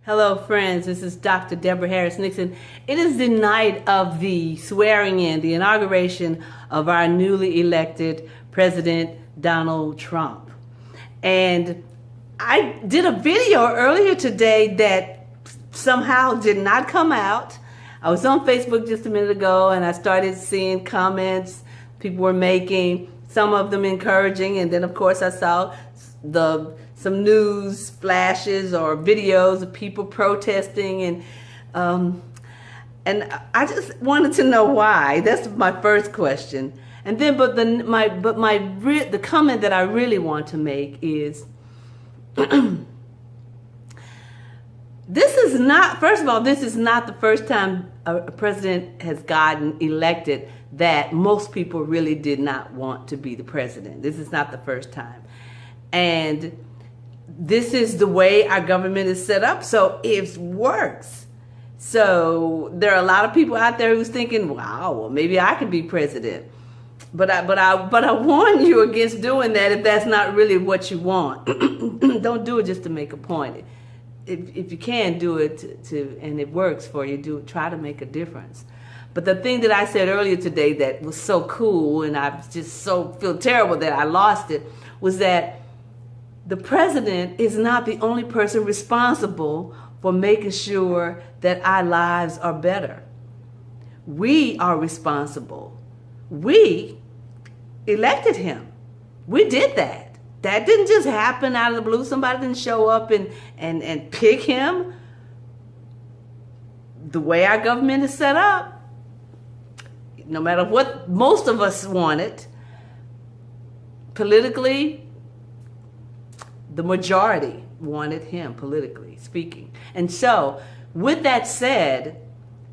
Hello, friends. This is Dr. Deborah Harris Nixon. It is the night of the swearing in, the inauguration of our newly elected President Donald Trump. And I did a video earlier today that somehow did not come out. I was on Facebook just a minute ago and I started seeing comments people were making, some of them encouraging, and then of course I saw some news flashes or videos of people protesting, and I just wanted to know why. That's my first question. And then, the comment that I really want to make is, this is not. First of all, this is not the first time a president has gotten elected that most people really did not want to be the president. This is not the first time, and this is the way our government is set up, so it works. So there are a lot of people out there who's thinking, "Wow, well, maybe I could be president." But I warn you against doing that if that's not really what you want. Don't do it just to make a point. If you can do it and it works for you, try to make a difference. But the thing that I said earlier today that was so cool, and I just feel terrible that I lost it, was that the president is not the only person responsible for making sure that our lives are better. We are responsible. We elected him. We did that. That didn't just happen out of the blue. Somebody didn't show up and pick him. The way our government is set up, no matter what most of us wanted, politically, the majority wanted him, politically speaking. And so, with that said,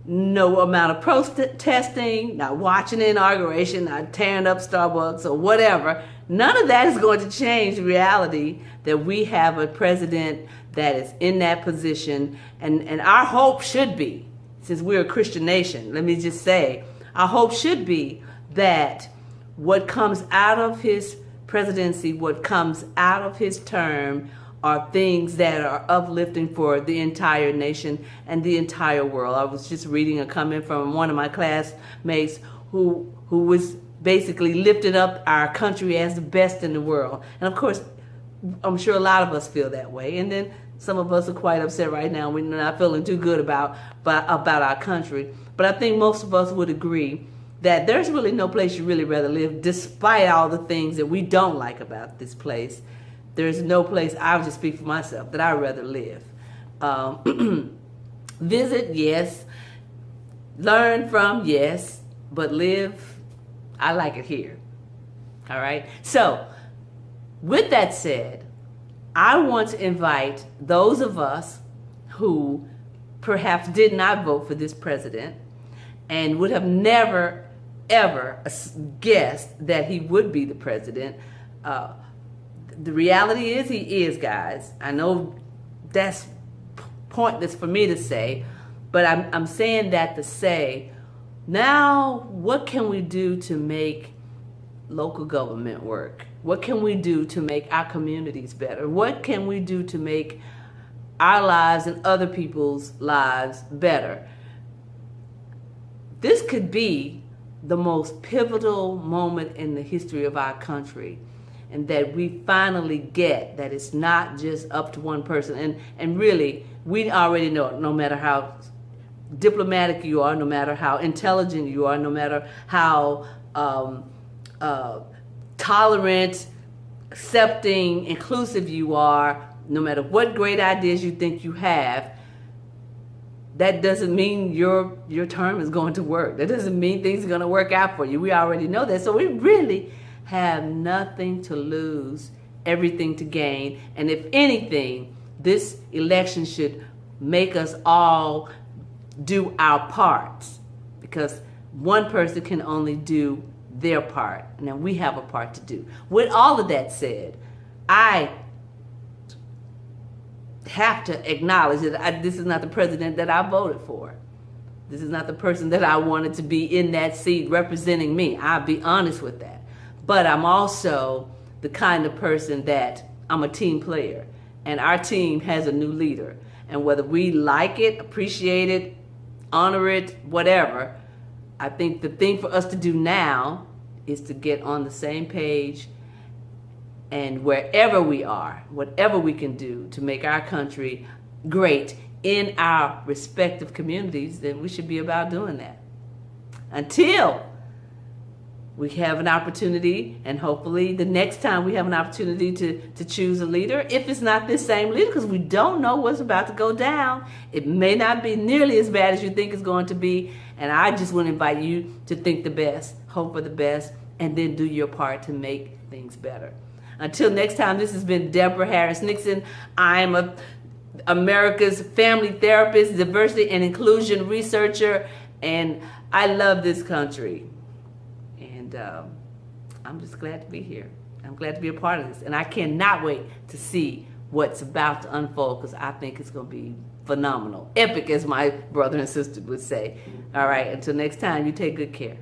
no amount of protesting, not watching the inauguration, not tearing up Starbucks or whatever, none of that is going to change the reality that we have a president that is in that position. And our hope should be, since we're a Christian nation, let me just say, our hope should be that what comes out of his presidency, what comes out of his term, are things that are uplifting for the entire nation and the entire world. I was just reading a comment from one of my classmates who was basically lifting up our country as the best in the world. And of course, I'm sure a lot of us feel that way. And then some of us are quite upset right now. We're not feeling too good about our country. But I think most of us would agree that there's really no place you'd really rather live, despite all the things that we don't like about this place. There's no place, I'll just speak for myself, that I'd rather live. Visit, yes. Learn from, yes. But live, I like it here. All right? So, with that said, I want to invite those of us who perhaps did not vote for this president and would have never, ever guessed that he would be the president. The reality is he is, guys. I know that's pointless for me to say, but I'm saying that to say, now what can we do to make local government work? What can we do to make our communities better? What can we do to make our lives and other people's lives better? This could be the most pivotal moment in the history of our country, and that we finally get that it's not just up to one person. And really, we already know, no matter how diplomatic you are, no matter how intelligent you are, no matter how tolerant, accepting, inclusive you are, no matter what great ideas you think you have, that doesn't mean your term is going to work. That doesn't mean things are going to work out for you. We already know that. So we really have nothing to lose, everything to gain. And if anything, this election should make us all do our parts, because one person can only do their part. Now we have a part to do. With all of that said, I have to acknowledge that this is not the president that I voted for. This is not the person that I wanted to be in that seat representing me. I'll be honest with that. But I'm also the kind of person that I'm a team player, and our team has a new leader. And whether we like it, appreciate it, honor it, whatever, I think the thing for us to do now is to get on the same page, and wherever we are, whatever we can do to make our country great in our respective communities, then we should be about doing that. Until we have an opportunity, and hopefully the next time we have an opportunity to choose a leader, if it's not this same leader, because we don't know what's about to go down, it may not be nearly as bad as you think it's going to be, and I just want to invite you to think the best, hope for the best, and then do your part to make things better. Until next time, this has been Deborah Harris Nixon. I am America's family therapist, diversity and inclusion researcher, and I love this country. And I'm just glad to be here. I'm glad to be a part of this. And I cannot wait to see what's about to unfold, because I think it's going to be phenomenal. Epic, as my brother and sister would say. All right, until next time, you take good care.